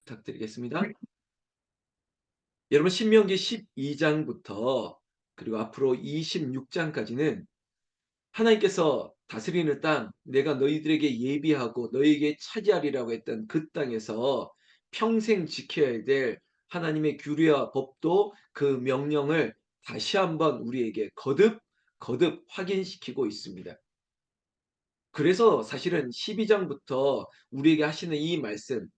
부탁드리겠습니다. 여러분 신명기 12장부터 그리고 앞으로 26장까지는 하나님께서 다스리는 땅, 내가 너희들에게 예비하고 너희에게 차지하리라고 했던 그 땅에서 평생 지켜야 될 하나님의 규례와 법도 그 명령을 다시 한번 우리에게 거듭 확인시키고 있습니다. 그래서 사실은 12장부터 우리에게 하시는 이 말씀,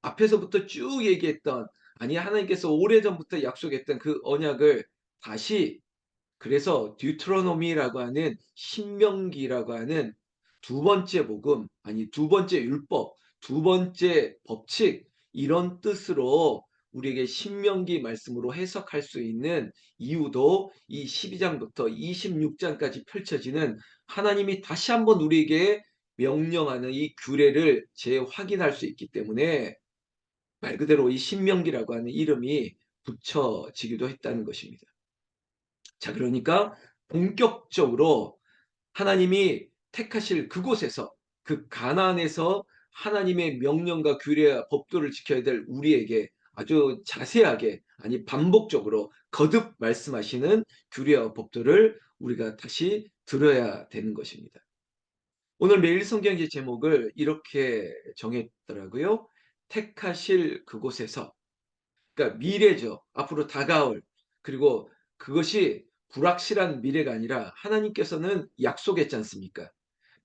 앞에서부터 쭉 얘기했던, 아니 하나님께서 오래전부터 약속했던 그 언약을 다시, 그래서 듀트로노미라고 하는 신명기라고 하는 두 번째 복음, 아니 두 번째 율법, 두 번째 법칙, 이런 뜻으로 우리에게 신명기 말씀으로 해석할 수 있는 이유도 이 12장부터 26장까지 펼쳐지는 하나님이 다시 한번 우리에게 명령하는 이 규례를 재확인할 수 있기 때문에 말 그대로 이 신명기라고 하는 이름이 붙여지기도 했다는 것입니다. 자, 그러니까 본격적으로 하나님이 택하실 그곳에서, 그 가나안에서 하나님의 명령과 규례와 법도를 지켜야 될 우리에게 아주 자세하게, 아니 반복적으로 거듭 말씀하시는 규례와 법도를 우리가 다시 들어야 되는 것입니다. 오늘 매일 성경의 제목을 이렇게 정했더라고요. 택하실 그곳에서. 그러니까 미래죠. 앞으로 다가올. 그리고 그것이 불확실한 미래가 아니라 하나님께서는 약속했지 않습니까?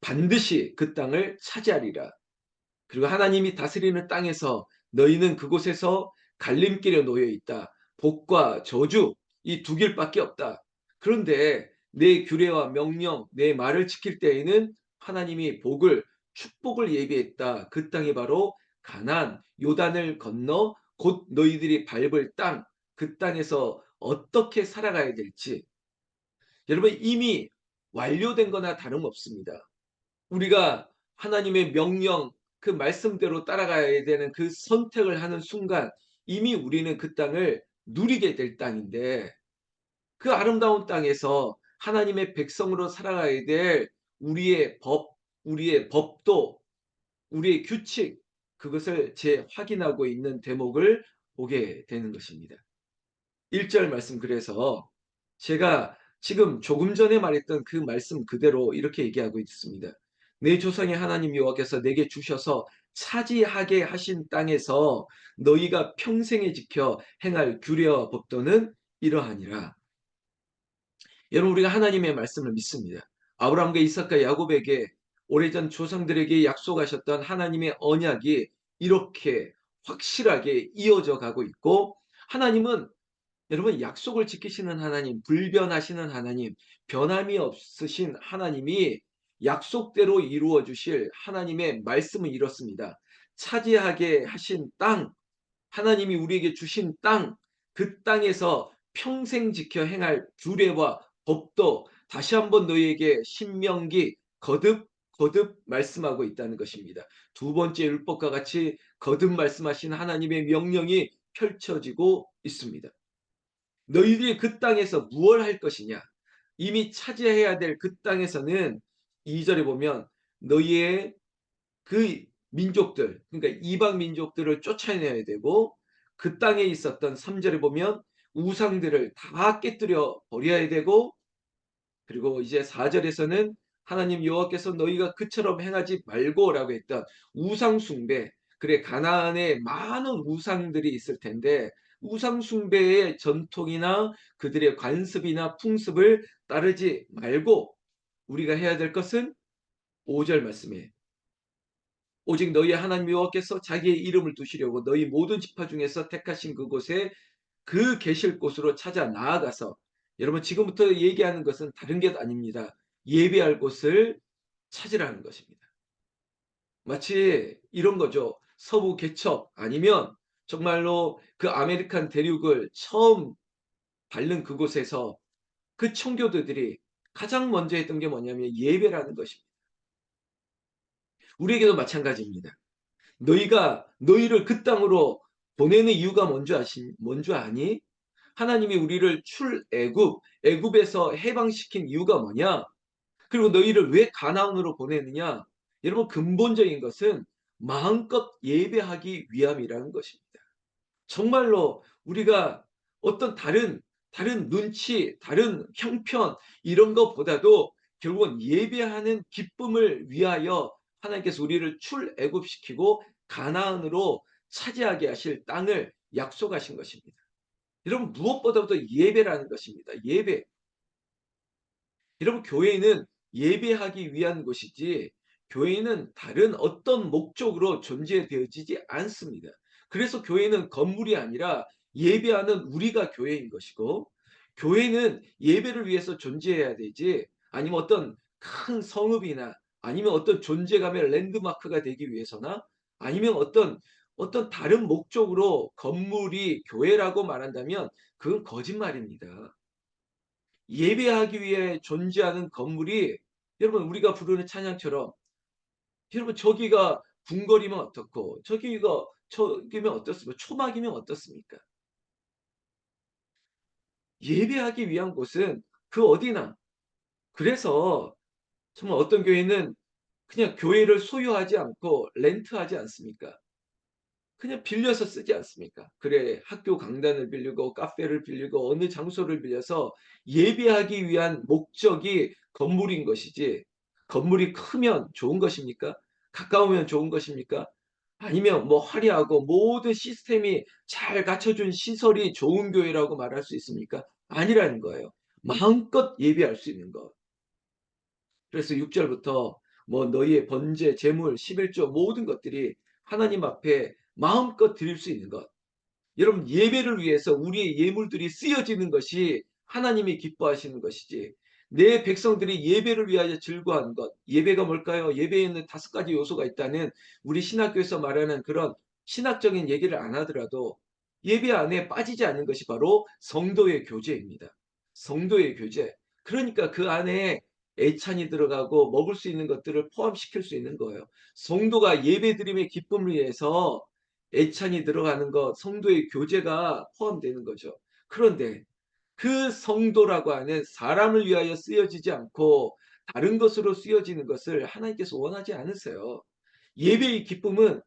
반드시 그 땅을 차지하리라. 그리고 하나님이 다스리는 땅에서 너희는 그곳에서 갈림길에 놓여 있다. 복과 저주, 이 두 길밖에 없다. 그런데 내 규례와 명령, 내 말을 지킬 때에는 하나님이 복을, 축복을 예비했다. 그 땅이 바로 가나안, 요단을 건너 곧 너희들이 밟을 땅, 그 땅에서 어떻게 살아가야 될지 여러분 이미 완료된 거나 다름없습니다. 우리가 하나님의 명령, 그 말씀대로 따라가야 되는 그 선택을 하는 순간 이미 우리는 그 땅을 누리게 될 땅인데, 그 아름다운 땅에서 하나님의 백성으로 살아가야 될 우리의 법, 우리의 법도, 우리의 규칙, 그것을 재확인하고 있는 대목을 보게 되는 것입니다. 1절 말씀, 그래서 제가 지금 조금 전에 말했던 그 말씀 그대로 이렇게 얘기하고 있습니다. 내 조상의 하나님 여호와께서 내게 주셔서 차지하게 하신 땅에서 너희가 평생에 지켜 행할 규례와 법도는 이러하니라. 여러분 우리가 하나님의 말씀을 믿습니다. 아브라함과 이삭과 야곱에게 오래전 조상들에게 약속하셨던 하나님의 언약이 이렇게 확실하게 이어져 가고 있고, 하나님은 여러분 약속을 지키시는 하나님, 불변하시는 하나님, 변함이 없으신 하나님이 약속대로 이루어 주실 하나님의 말씀을 이뤘습니다. 차지하게 하신 땅, 하나님이 우리에게 주신 땅, 그 땅에서 평생 지켜 행할 규례와 법도 다시 한번 너희에게 신명기 거듭 말씀하고 있다는 것입니다. 두 번째 율법과 같이 거듭 말씀하신 하나님의 명령이 펼쳐지고 있습니다. 너희들이 그 땅에서 무엇을 할 것이냐? 이미 차지해야 될 그 땅에서는 2절에 보면 너희의 그 민족들, 그러니까 이방 민족들을 쫓아내야 되고, 그 땅에 있었던 3절에 보면 우상들을 다 깨뜨려 버려야 되고, 그리고 이제 4절에서는 하나님 여호와께서 너희가 그처럼 행하지 말고라고 했던 우상 숭배. 그래 가나안에 많은 우상들이 있을 텐데 우상 숭배의 전통이나 그들의 관습이나 풍습을 따르지 말고 우리가 해야 될 것은 5절 말씀에 오직 너희 하나님 여호와께서 자기의 이름을 두시려고 너희 모든 지파 중에서 택하신 그곳에 그 계실 곳으로 찾아 나아가서, 여러분 지금부터 얘기하는 것은 다른 게 아닙니다. 예배할 곳을 찾으라는 것입니다. 마치 이런 거죠. 서부 개척 아니면 정말로 그 아메리칸 대륙을 처음 밟는 그곳에서 그 청교도들이 가장 먼저 했던 게 뭐냐면 예배라는 것입니다. 우리에게도 마찬가지입니다. 너희가 너희를 그 땅으로 보내는 이유가 뭔지 아니? 하나님이 우리를 애굽에서 해방시킨 이유가 뭐냐? 그리고 너희를 왜 가나안으로 보내느냐? 여러분 근본적인 것은 마음껏 예배하기 위함이라는 것입니다. 정말로 우리가 어떤 다른 눈치, 다른 형편 이런 것보다도 결국은 예배하는 기쁨을 위하여 하나님께서 우리를 출애굽시키고 가나안으로 차지하게 하실 땅을 약속하신 것입니다. 여러분 무엇보다도 예배라는 것입니다. 예배. 여러분 교회는 예배하기 위한 곳이지 교회는 다른 어떤 목적으로 존재되어지지 않습니다. 그래서 교회는 건물이 아니라 예배하는 우리가 교회인 것이고 교회는 예배를 위해서 존재해야 되지 아니면 어떤 큰 성읍이나 아니면 어떤 존재감의 랜드마크가 되기 위해서나 아니면 어떤 다른 목적으로 건물이 교회라고 말한다면 그건 거짓말입니다. 예배하기 위해 존재하는 건물이 여러분 우리가 부르는 찬양처럼 여러분 저기가 궁궐이면 어떻고 저기면 어떻습니까? 초막이면 어떻습니까? 예배하기 위한 곳은 그 어디나 그래서 정말 어떤 교회는 그냥 교회를 소유하지 않고 렌트하지 않습니까? 그냥 빌려서 쓰지 않습니까? 그래 학교 강단을 빌리고 카페를 빌리고 어느 장소를 빌려서 예배하기 위한 목적이 건물인 것이지 건물이 크면 좋은 것입니까? 가까우면 좋은 것입니까? 아니면 뭐 화려하고 모든 시스템이 잘 갖춰준 시설이 좋은 교회라고 말할 수 있습니까? 아니라는 거예요. 마음껏 예배할 수 있는 것. 그래서 6 절부터 뭐 너희의 번제, 제물, 11조 모든 것들이 하나님 앞에 마음껏 드릴 수 있는 것. 여러분 예배를 위해서 우리의 예물들이 쓰여지는 것이 하나님이 기뻐하시는 것이지 내 백성들이 예배를 위하여 즐거워하는 것. 예배가 뭘까요? 예배에는 5가지 요소가 있다는 우리 신학교에서 말하는 그런 신학적인 얘기를 안 하더라도 예배 안에 빠지지 않는 것이 바로 성도의 교제입니다. 성도의 교제. 그러니까 그 안에 애찬이 들어가고 먹을 수 있는 것들을 포함시킬 수 있는 거예요. 성도가 예배드림의 기쁨을 위해서 애찬이 들어가는 것, 성도의 교제가 포함되는 거죠. 그런데 그 성도라고 하는 사람을 위하여 쓰여지지 않고 다른 것으로 쓰여지는 것을 하나님께서 원하지 않으세요. 예배의 기쁨은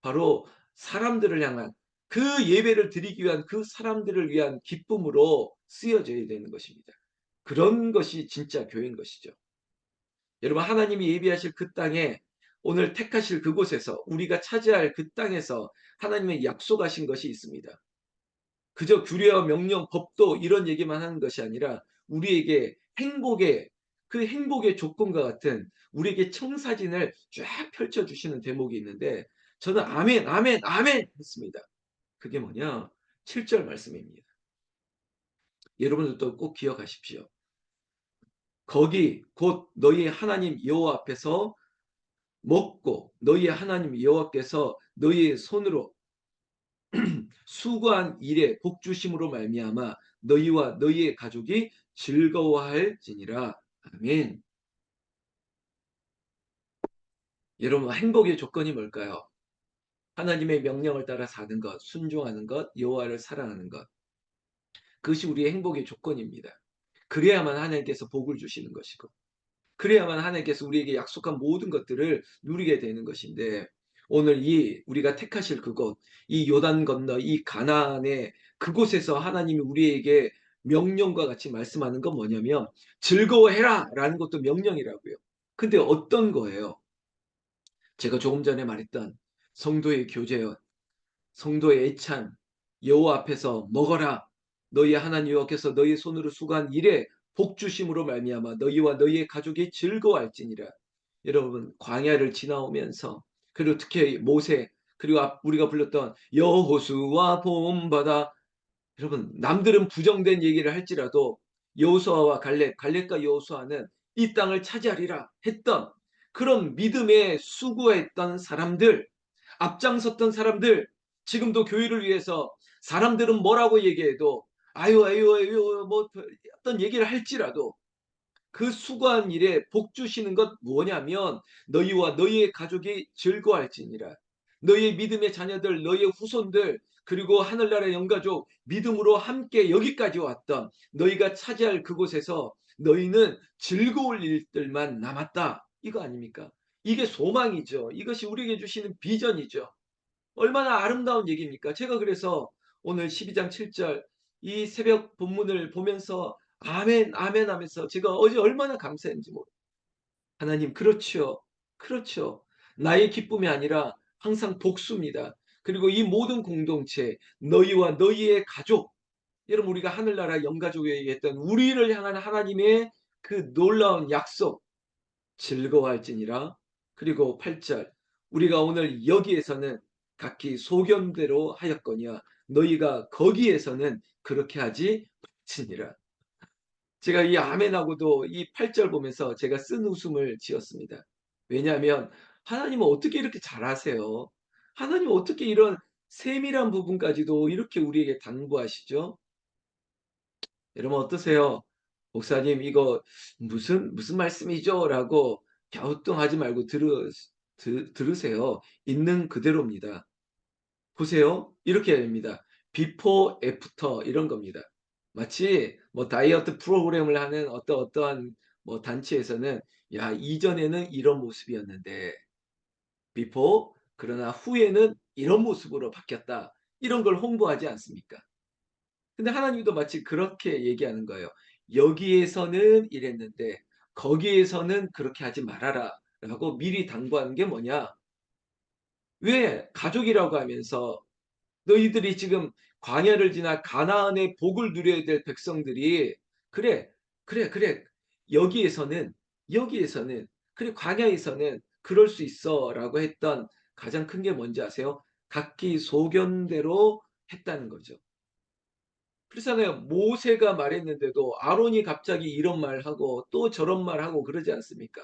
바로 사람들을 향한 그 예배를 드리기 위한 그 사람들을 위한 기쁨으로 쓰여져야 되는 것입니다. 그런 것이 진짜 교회인 것이죠. 여러분 하나님이 예비하실 그 땅에 오늘 택하실 그곳에서 우리가 차지할 그 땅에서 하나님의 약속하신 것이 있습니다. 그저 규례와 명령, 법도 이런 얘기만 하는 것이 아니라 우리에게 그 행복의 조건과 같은 우리에게 청사진을 쫙 펼쳐주시는 대목이 있는데 저는 아멘, 아멘, 아멘 했습니다. 그게 뭐냐? 7절 말씀입니다. 여러분들도 꼭 기억하십시오. 거기 곧 너희 하나님 여호와 앞에서 먹고 너희의 하나님 여호와께서 너희의 손으로 수고한 일에 복 주심으로 말미암아 너희와 너희의 가족이 즐거워할지니라. 아멘. 여러분 행복의 조건이 뭘까요? 하나님의 명령을 따라 사는 것, 순종하는 것, 여호와를 사랑하는 것. 그것이 우리의 행복의 조건입니다. 그래야만 하나님께서 복을 주시는 것이고 그래야만 하나님께서 우리에게 약속한 모든 것들을 누리게 되는 것인데 오늘 이 우리가 택하실 그곳 이 요단 건너 이 가나안의 그곳에서 하나님이 우리에게 명령과 같이 말씀하는 건 뭐냐면 즐거워해라 라는 것도 명령이라고요. 근데 어떤 거예요? 제가 조금 전에 말했던 성도의 교제요. 성도의 애찬 여호와 앞에서 먹어라. 너희 하나님 여호와께서 너희 손으로 수고한 일에 복 주심으로 말미암아 너희와 너희의 가족이 즐거워할지니라. 여러분 광야를 지나오면서 그리고 특히 모세 그리고 우리가 불렀던 여호수아 본바다 여러분 남들은 부정된 얘기를 할지라도 여호수아와 갈렙과 여호수아는 이 땅을 차지하리라 했던 그런 믿음에 수고했던 사람들 앞장섰던 사람들 지금도 교회를 위해서 사람들은 뭐라고 얘기해도 아유 아유 아유 뭐 어떤 얘기를 할지라도 그 수고한 일에 복 주시는 것 뭐냐면 너희와 너희의 가족이 즐거워할지니라. 너희의 믿음의 자녀들, 너희의 후손들, 그리고 하늘나라의 영가족, 믿음으로 함께 여기까지 왔던 너희가 차지할 그곳에서 너희는 즐거울 일들만 남았다. 이거 아닙니까? 이게 소망이죠. 이것이 우리에게 주시는 비전이죠. 얼마나 아름다운 얘기입니까? 제가 그래서 오늘 12장 7절 이 새벽 본문을 보면서 아멘, 아멘 하면서 제가 어제 얼마나 감사했는지 하나님, 그렇죠. 그렇죠. 나의 기쁨이 아니라 항상 복수입니다. 그리고 이 모든 공동체, 너희와 너희의 가족, 여러분 우리가 하늘나라 영가족에 얘기했던 우리를 향한 하나님의 그 놀라운 약속 즐거워할지니라. 그리고 8절 우리가 오늘 여기에서는 각기 소견대로 하였거니와 너희가 거기에서는 그렇게 하지 말지니라. 제가 이 아멘하고도 이 8절 보면서 제가 쓴 웃음을 지었습니다. 왜냐하면 하나님은 어떻게 이렇게 잘하세요? 하나님은 어떻게 이런 세밀한 부분까지도 이렇게 우리에게 당부하시죠? 여러분 어떠세요? 목사님 이거 무슨 말씀이죠? 라고 갸우뚱하지 말고 들으세요. 있는 그대로입니다. 보세요. 이렇게 해야 됩니다. 비포 애프터 이런 겁니다. 마치 뭐 다이어트 프로그램을 하는 어떠한 뭐 단체에서는 야 이전에는 이런 모습이었는데 비포 그러나 후에는 이런 모습으로 바뀌었다. 이런 걸 홍보하지 않습니까? 근데 하나님도 마치 그렇게 얘기하는 거예요. 여기에서는 이랬는데 거기에서는 그렇게 하지 말아라 라고 미리 당부하는 게 뭐냐? 왜 가족이라고 하면서 너희들이 지금 광야를 지나 가나안의 복을 누려야 될 백성들이 그래, 그래. 여기에서는 여기에서는 그래 광야에서는 그럴 수 있어라고 했던 가장 큰 게 뭔지 아세요? 각기 소견대로 했다는 거죠. 그렇잖아요. 모세가 말했는데도 아론이 갑자기 이런 말하고 또 저런 말하고 그러지 않습니까?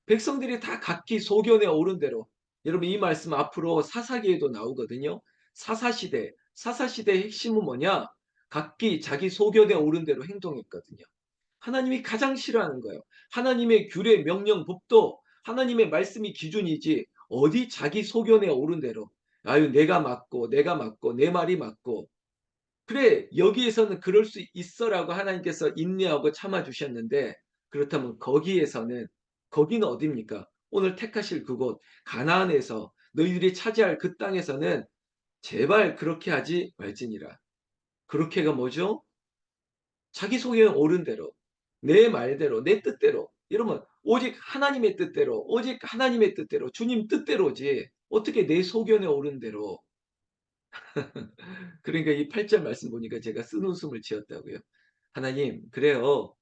백성들이 다 각기 소견에 오른 대로 여러분 이 말씀 앞으로 사사기에도 나오거든요. 사사시대, 사사시대의 핵심은 뭐냐? 각기 자기 소견에 오른 대로 행동했거든요. 하나님이 가장 싫어하는 거예요. 하나님의 규례, 명령, 법도 하나님의 말씀이 기준이지 어디 자기 소견에 오른 대로 아유 내가 맞고 내 말이 맞고 그래 여기에서는 그럴 수 있어라고 하나님께서 인내하고 참아 주셨는데 그렇다면 거기에서는 거기는 어디입니까? 오늘 택하실 그곳 가나안에서 너희들이 차지할 그 땅에서는 제발 그렇게 하지 말지니라. 그렇게가 뭐죠? 자기 속에 옳은 대로 내 말대로 내 뜻대로 이러면 오직 하나님의 뜻대로 오직 하나님의 뜻대로 주님 뜻대로지 어떻게 내 소견에 오른 대로 그러니까 이 8절 말씀 보니까 제가 쓴 웃음을 지었다고요. 하나님, 그래요.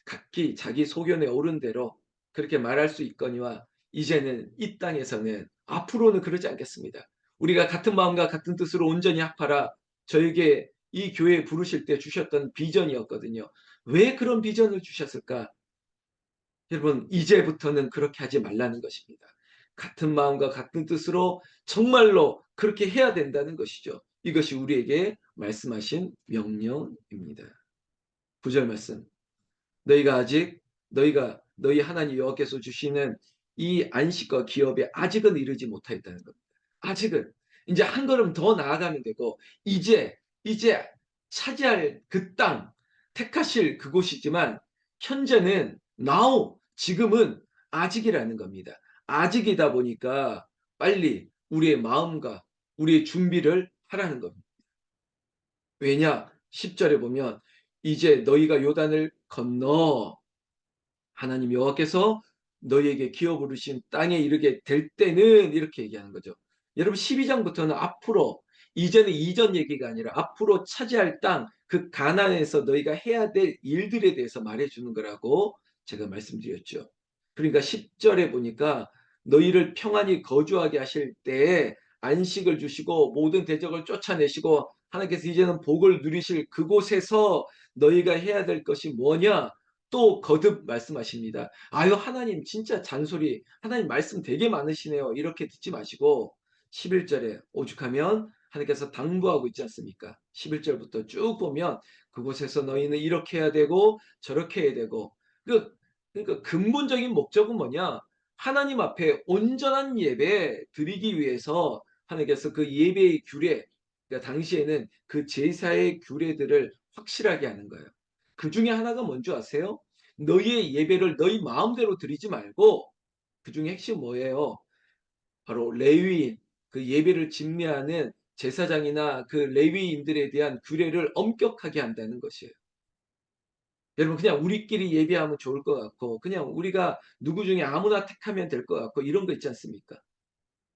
각기 자기 소견에 오른 대로 그렇게 말할 수 있거니와 이제는 이 땅에서는 앞으로는 그러지 않겠습니다. 우리가 같은 마음과 같은 뜻으로 온전히 합하라. 저에게 이 교회에 부르실 때 주셨던 비전이었거든요. 왜 그런 비전을 주셨을까? 여러분, 이제부터는 그렇게 하지 말라는 것입니다. 같은 마음과 같은 뜻으로 정말로 그렇게 해야 된다는 것이죠. 이것이 우리에게 말씀하신 명령입니다. 9절 말씀. 너희가 너희 하나님 여호와께서 주시는 이 안식과 기업에 아직은 이르지 못하였다는 겁니다. 아직은 이제 한 걸음 더 나아가면 되고 이제 차지할 그 땅, 택하실 그곳이지만 현재는 now 지금은 아직이라는 겁니다. 아직이다 보니까 빨리 우리의 마음과 우리의 준비를 하라는 겁니다. 왜냐? 10절에 보면 이제 너희가 요단을 건너 하나님 여호와께서 너희에게 기어 부르신 땅에 이르게 될 때는 이렇게 얘기하는 거죠. 여러분 12장부터는 앞으로 이제는 이전 얘기가 아니라 앞으로 차지할 땅, 그 가나안에서 너희가 해야 될 일들에 대해서 말해주는 거라고 제가 말씀드렸죠. 그러니까 10절에 보니까 너희를 평안히 거주하게 하실 때에 안식을 주시고 모든 대적을 쫓아내시고 하나님께서 이제는 복을 누리실 그곳에서 너희가 해야 될 것이 뭐냐? 또 거듭 말씀하십니다. 아유 하나님 진짜 잔소리 하나님 말씀 되게 많으시네요. 이렇게 듣지 마시고 11절에 오죽하면 하나님께서 당부하고 있지 않습니까? 11절부터 쭉 보면 그곳에서 너희는 이렇게 해야 되고 저렇게 해야 되고 그러니까 근본적인 목적은 뭐냐? 하나님 앞에 온전한 예배 드리기 위해서 하나님께서 그 예배의 규례 그러니까 당시에는 그 제사의 규례들을 확실하게 하는 거예요. 그 중에 하나가 뭔지 아세요? 너희의 예배를 너희 마음대로 드리지 말고 그중에 핵심은 뭐예요? 바로 레위인, 그 예배를 집례하는 제사장이나 그 레위인들에 대한 규례를 엄격하게 한다는 것이에요. 여러분 그냥 우리끼리 예배하면 좋을 것 같고 그냥 우리가 누구 중에 아무나 택하면 될 것 같고 이런 거 있지 않습니까?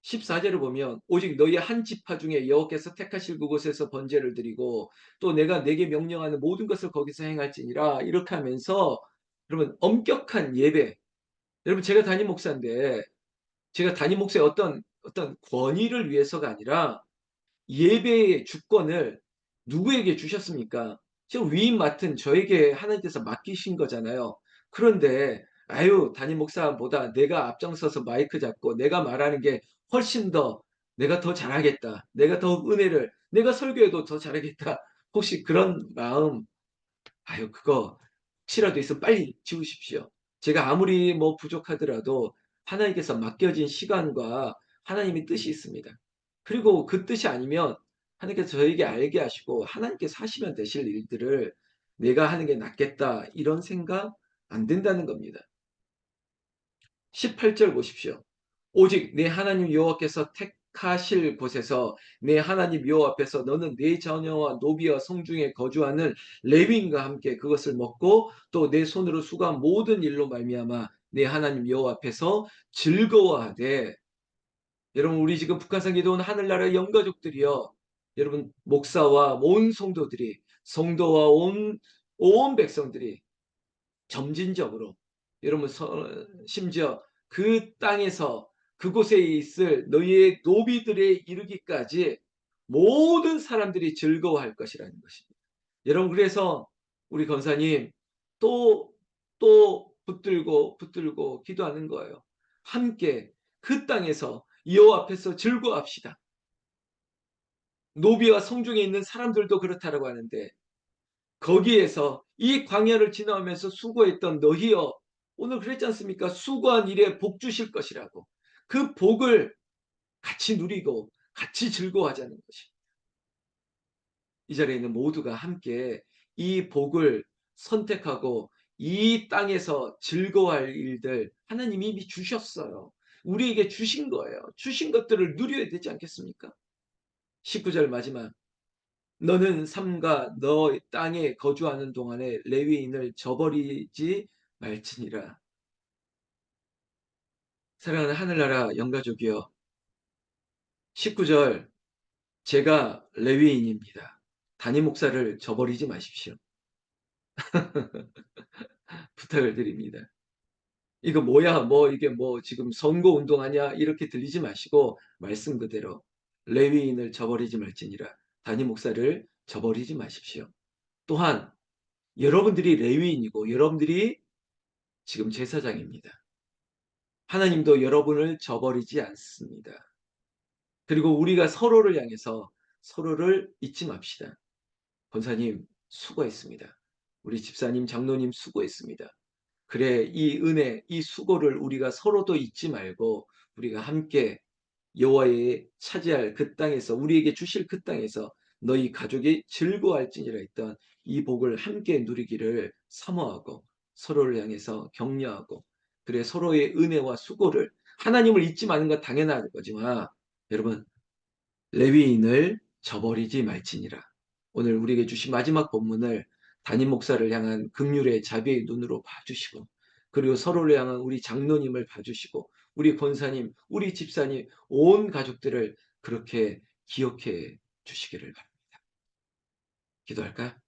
14절을 보면 오직 너희 한 지파 중에 여호와께서 택하실 그곳에서 번제를 드리고 또 내가 내게 명령하는 모든 것을 거기서 행할지니라 이렇게 하면서 여러분 엄격한 예배. 여러분 제가 담임 목사인데 제가 담임 목사의 어떤 권위를 위해서가 아니라 예배의 주권을 누구에게 주셨습니까? 지금 위임 맡은 저에게 하나님께서 맡기신 거잖아요. 그런데 아유 담임 목사보다 내가 앞장서서 마이크 잡고 내가 말하는 게 훨씬 더 내가 더 잘하겠다. 내가 더 은혜를 내가 설교해도 더 잘하겠다. 혹시 그런 마음 아유 그거 혹시라도 있으면 빨리 지우십시오. 제가 아무리 뭐 부족하더라도 하나님께서 맡겨진 시간과 하나님의 뜻이 있습니다. 그리고 그 뜻이 아니면 하나님께서 저에게 알게 하시고 하나님께서 하시면 되실 일들을 '내가 하는 게 낫겠다.' 이런 생각 안 된다는 겁니다. 18절 보십시오. 오직 내 하나님 여호와께서 택하실 곳에서 내 하나님 여호와 앞에서 너는 내 자녀와 노비와 성중에 거주하는 레위인과 함께 그것을 먹고 또 내 손으로 수고한 모든 일로 말미암아 내 하나님 여호와 앞에서 즐거워하되 여러분 우리 지금 북한산 기도원 하늘나라의 영가족들이요. 여러분 목사와 온 성도들이 성도와 온 백성들이 점진적으로 여러분 심지어 그 땅에서 그곳에 있을 너희의 노비들에 이르기까지 모든 사람들이 즐거워할 것이라는 것입니다. 여러분 그래서 우리 권사님 또 붙들고 기도하는 거예요. 함께 그 땅에서 여호와 앞에서 즐거워합시다. 노비와 성중에 있는 사람들도 그렇다라고 하는데 거기에서 이 광야를 지나오면서 수고했던 너희여 오늘 그랬지 않습니까? 수고한 일에 복 주실 것이라고. 그 복을 같이 누리고 같이 즐거워하자는 것이. 이 자리에 있는 모두가 함께 이 복을 선택하고 이 땅에서 즐거워할 일들 하나님이 이미 주셨어요. 우리에게 주신 거예요. 주신 것들을 누려야 되지 않겠습니까? 19절 마지막. 너는 삼가 너 땅에 거주하는 동안에 레위인을 저버리지 말지니라. 사랑하는 하늘나라 영가족이여 19절 제가 레위인입니다. 담임 목사를 저버리지 마십시오. 부탁을 드립니다. 이거 뭐야 뭐 이게 뭐 지금 선거 운동하냐 이렇게 들리지 마시고 말씀 그대로 레위인을 저버리지 말지니라. 담임 목사를 저버리지 마십시오. 또한 여러분들이 레위인이고 여러분들이 지금 제사장입니다. 하나님도 여러분을 저버리지 않습니다. 그리고 우리가 서로를 향해서 서로를 잊지 맙시다. 권사님 수고했습니다. 우리 집사님, 장로님 수고했습니다. 그래 이 은혜, 이 수고를 우리가 서로도 잊지 말고 우리가 함께 여호와의 차지할 그 땅에서 우리에게 주실 그 땅에서 너희 가족이 즐거워할지니라 했던 이 복을 함께 누리기를 사모하고 서로를 향해서 격려하고 그래 서로의 은혜와 수고를 하나님을 잊지 마는 건 당연한 거지만 여러분 레위인을 저버리지 말지니라. 오늘 우리에게 주신 마지막 본문을 담임 목사를 향한 긍휼의 자비의 눈으로 봐주시고 그리고 서로를 향한 우리 장로님을 봐주시고 우리 권사님, 우리 집사님, 온 가족들을 그렇게 기억해 주시기를 바랍니다. 기도할까요?